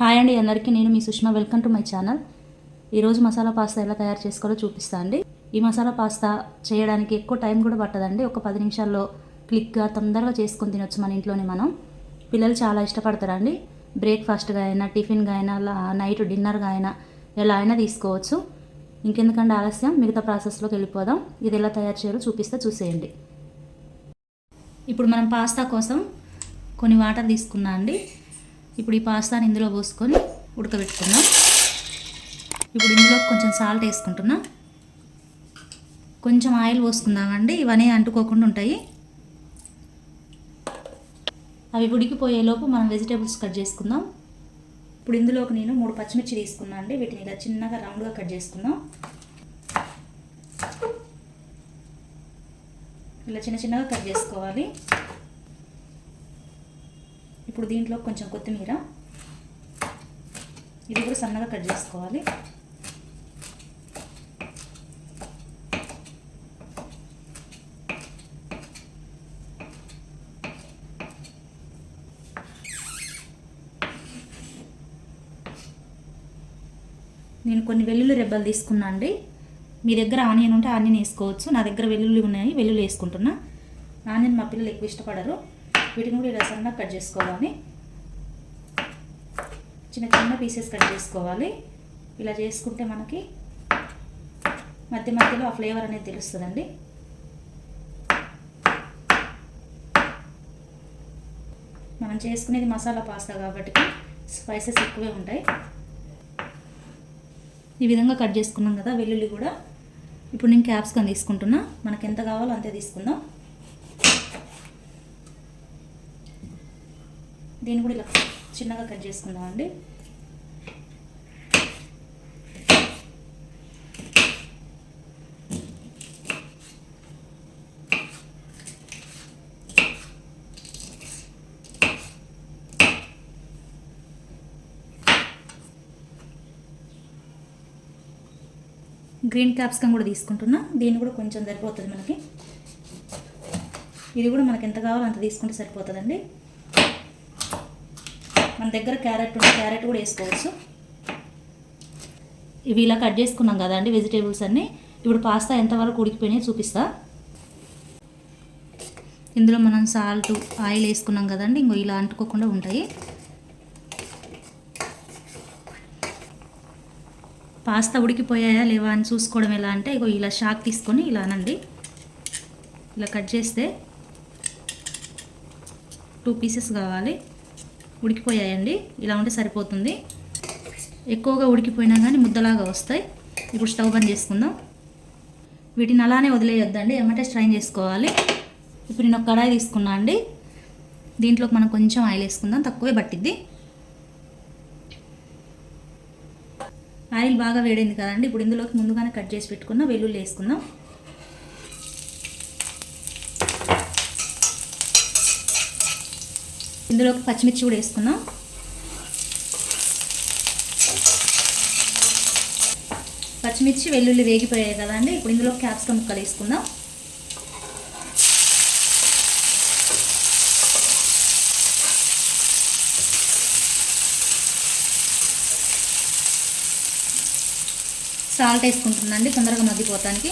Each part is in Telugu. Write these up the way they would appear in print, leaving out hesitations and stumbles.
హాయ్ అండి అందరికీ, నేను మీ Sushma. Welcome to my channel. ఈరోజు మసాలా పాస్తా ఎలా తయారు చేసుకోవాలో చూపిస్తా అండి. ఈ మసాలా పాస్తా చేయడానికి ఎక్కువ టైం కూడా పట్టదండి. ఒక 10 నిమిషాల్లో క్లిక్గా తొందరగా చేసుకొని తినొచ్చు మన ఇంట్లోనే. మనం పిల్లలు చాలా ఇష్టపడతారండి. బ్రేక్ఫాస్ట్గా అయినా, టిఫిన్గా అయినా, నైట్ డిన్నర్గా అయినా ఎలా అయినా తీసుకోవచ్చు. ఇంకెందుకంటే ఆలస్యం, మిగతా ప్రాసెస్లోకి వెళ్ళిపోదాం. ఇది ఎలా తయారు చేయాలో చూసేయండి. ఇప్పుడు మనం పాస్తా కోసం కొన్ని వాటర్ తీసుకున్నా అండి. ఇప్పుడు ఈ పాస్తాని ఇందులో పోసుకొని ఉడకబెట్టుకుందాం. ఇప్పుడు ఇందులో కొంచెం సాల్ట్ వేసుకుంటున్నా, కొంచెం ఆయిల్ పోసుకుందామండి. ఇవన్నీ అంటుకోకుండా ఉంటాయి. అవి ఉడికిపోయేలోపు మనం వెజిటేబుల్స్ కట్ చేసుకుందాం. ఇప్పుడు ఇందులోకి నేను 3 పచ్చిమిర్చి తీసుకున్నా అండి. వీటిని ఇలా చిన్నగా రౌండ్గా కట్ చేసుకుందాం. ఇలా చిన్నగా కట్ చేసుకోవాలి. ఇప్పుడు దీంట్లో కొంచెం కొత్తిమీర, ఇది కూడా సన్నగా కట్ చేసుకోవాలి. నేను కొన్ని వెల్లుల్లి రెబ్బలు తీసుకున్నా అండి. మీ దగ్గర ఆనియన్ ఉంటే ఆనియన్ వేసుకోవచ్చు. నా దగ్గర వెల్లుల్లి ఉన్నాయి, వెల్లుల్లి వేసుకుంటున్నా. ఆనియన్ మా పిల్లలు ఎక్కువ ఇష్టపడరు. వీటిని కూడా ఇలా సన్నగా కట్ చేసుకోవాలి. చిన్న పీసెస్ కట్ చేసుకోవాలి. ఇలా చేసుకుంటే మనకి మధ్యలో ఆ ఫ్లేవర్ అనేది తెలుస్తుందండి. మనం చేసుకునేది మసాలా పాస్తా కాబట్టి స్పైసెస్ ఎక్కువే ఉంటాయి. ఈ విధంగా కట్ చేసుకున్నాం కదా వెల్లుల్లి కూడా. ఇప్పుడు నేను క్యాప్సికమ్ తీసుకుంటున్నా. మనకి ఎంత కావాలో అంతే తీసుకుందాం. దీన్ని కూడా ఇలా చిన్నగా కట్ చేసుకుందామండి. గ్రీన్ క్యాప్సికమ్ కూడా తీసుకుంటున్నా. దీన్ని కూడా కొంచెం సరిపోతుంది మనకి. ఇది కూడా మనకి ఎంత కావాలో అంత తీసుకుంటే సరిపోతుందండి. మన దగ్గర క్యారెట్ ఉంటే క్యారెట్ కూడా వేసుకోవచ్చు. ఇవి ఇలా కట్ చేసుకున్నాం కదండి వెజిటేబుల్స్ అన్నీ. ఇప్పుడు పాస్తా ఎంతవరకు ఉడికిపోయినాయో చూపిస్తా. ఇందులో మనం సాల్ట్, ఆయిల్ వేసుకున్నాం కదండి. ఇంకో ఇలా అంటుకోకుండా ఉంటాయి. పాస్తా ఉడికిపోయాయా లేవా అని చూసుకోవడం ఎలా అంటే, ఇగో ఇలా షాక్ తీసుకొని ఇలా అనండి. ఇలా కట్ చేస్తే 2 పీసెస్ కావాలి. ఉడికిపోయాయండి. ఇలా ఉంటే సరిపోతుంది. ఎక్కువగా ఉడికిపోయినా కానీ ముద్దలాగా వస్తాయి. ఇప్పుడు స్టవ్ బంద్ చేసుకుందాం. వీటిని అలానే వదిలేయొద్దండి, ఎమ్మటే స్ట్రైన్ చేసుకోవాలి. ఇప్పుడు నేను ఒక కడాయి తీసుకున్నా అండి. దీంట్లోకి మనం కొంచెం ఆయిల్ వేసుకుందాం, తక్కువే పట్టిద్ది. ఆయిల్ బాగా వేడింది కదండి. ఇప్పుడు ఇందులోకి ముందుగానే కట్ చేసి పెట్టుకున్న వెల్లుల్లి వేసుకుందాం. ఇందులోకి పచ్చిమిర్చి కూడా వేసుకుందాం. పచ్చిమిర్చి, వెల్లుల్లి వేగిపోయాయి కదండి. ఇప్పుడు ఇందులో క్యాప్సికమ్ ముక్కలు వేసుకుందాం. సాల్ట్ వేసుకుంటుందండి తొందరగా మగ్గిపోతానికి.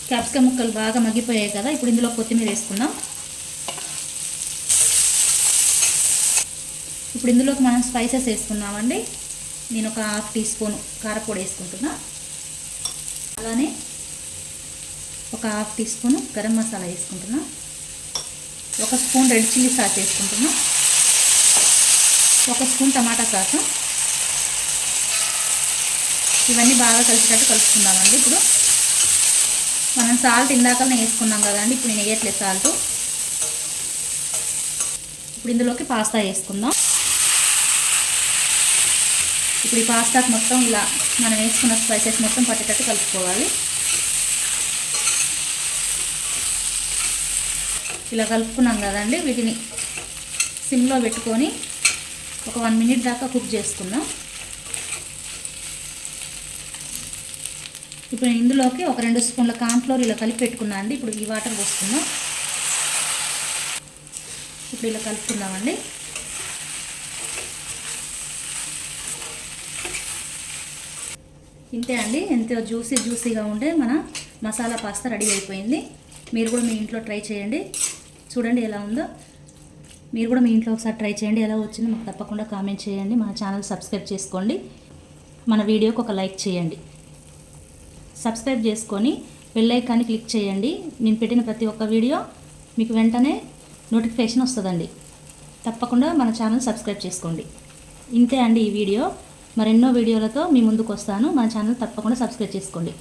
క్యాప్సికమ్ ముక్కలు బాగా మగ్గిపోయాయి కదా. ఇప్పుడు ఇందులో కొత్తిమీర వేసుకుందాం. ఇప్పుడు ఇందులోకి మనం స్పైసెస్ వేసుకుందామండి. నేను ఒక 1/2 టీ స్పూన్ కారపొడి వేసుకుంటున్నా. అలానే ఒక 1/2 టీ స్పూన్ గరం మసాలా వేసుకుంటున్నా. 1 స్పూన్ రెడ్ చిల్లీ సాస్ వేసుకుంటున్నా. 1 స్పూన్ టమాటా సాసు. ఇవన్నీ బాగా కలిసేటట్టు కలుపుకుందామండి. ఇప్పుడు మనం సాల్ట్ ఇందాకనే వేసుకున్నాం కదండి. ఇప్పుడు నేను వేయట్లేదు సాల్ట్. ఇప్పుడు ఇందులోకి పాస్తా వేసుకుందాం. ఇప్పుడు ఈ పాస్తాకి మొత్తం ఇలా మనం వేసుకున్న స్పైసెస్ మొత్తం పట్టేటట్టు కలుపుకోవాలి. ఇలా కలుపుకున్నాం కదండి. వీటిని సిమ్లో పెట్టుకొని ఒక 1 మినిట్ దాకా కుక్ చేసుకుందాం. ఇప్పుడు ఇందులోకి ఒక 2 స్పూన్ల కార్న్ ఫ్లోర్ ఇలా కలిపి పెట్టుకున్నా అండి. ఇప్పుడు ఈ వాటర్ పోసుకుందాం. ఇప్పుడు ఇలా కలుపుకుందామండి. ఇంతే అండి, ఎంతో జ్యూసీగా ఉండే మన మసాలా పాస్తా రెడీ అయిపోయింది. మీరు కూడా మీ ఇంట్లో ట్రై చేయండి, చూడండి ఎలా ఉందో. మీరు కూడా మీ ఇంట్లో ఒకసారి ట్రై చేయండి, ఎలా వచ్చిందో మాకు తప్పకుండా కామెంట్ చేయండి. మన ఛానల్ సబ్స్క్రైబ్ చేసుకోండి, మన వీడియోకి ఒక లైక్ చేయండి. సబ్స్క్రైబ్ చేసుకొని బెల్ ఐకాన్ని క్లిక్ చేయండి. నేను పెట్టిన ప్రతి ఒక్క వీడియో మీకు వెంటనే నోటిఫికేషన్ వస్తుందండి. తప్పకుండా మన ఛానల్ సబ్స్క్రైబ్ చేసుకోండి. ఇంతే అండి ఈ వీడియో. మరెన్నో వీడియోలతో మీ ముందుకు వస్తాను. మన ఛానల్ తప్పకుండా సబ్స్క్రైబ్ చేసుకోండి.